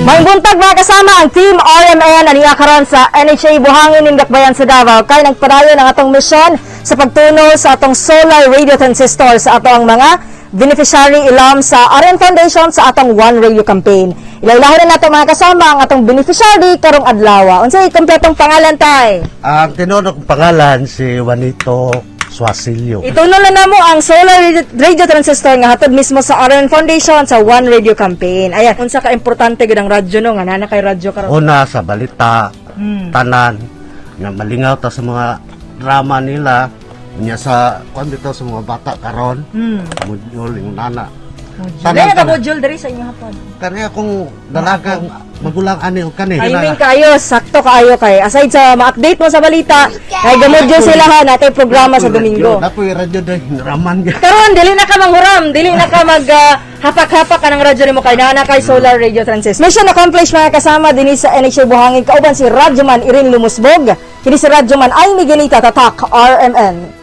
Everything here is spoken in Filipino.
May buntag mga kasama ang Team RMN na niya karon sa NHA Buhangin ng Dakbayan sa Davao kay nagpadayon ang atong misyon sa pagtuno sa atong solar radio transistor sa ato ang mga beneficiary ilam sa RN Foundation sa atong One Radio campaign. Ilahilahin na nato mga kasama ang atong beneficiary karong adlaw. Unsay kompletong pangalan tay? Ang tinunong pangalan si Juanito Suasilio. Ituno na namo ang solar radio transistor nga hatod mismo sa RN Foundation sa One Radio campaign. Ayan, unsa ka importante gid ang radyo no nga nana kay radyo karon. Una sa balita, tanan, nga malingaw ta sa mga drama nila, nya sa kung dito sa mga bata karon, module yung nana. Dili ka module diri sa inyo hapon. Kani akong dalagang magulang ani o kani. Timing kayo, sakto kaayo kay. Aside sa ma-update mo sa balita, kay gamodyo sila ha natay programa sa Domingo. Napoy radyo day raman gyud. Karon dili na ka manghuram, dili na ka mag hapak-hapak ka ng radyo nimo kay nana kay solar radio transistor. Mission accomplished mga kasama dinhi sa NHA Buhangin kauban si Radyoman Irin Lumusbog. Kini si Radyoman ay Miguelita Tatak RMN.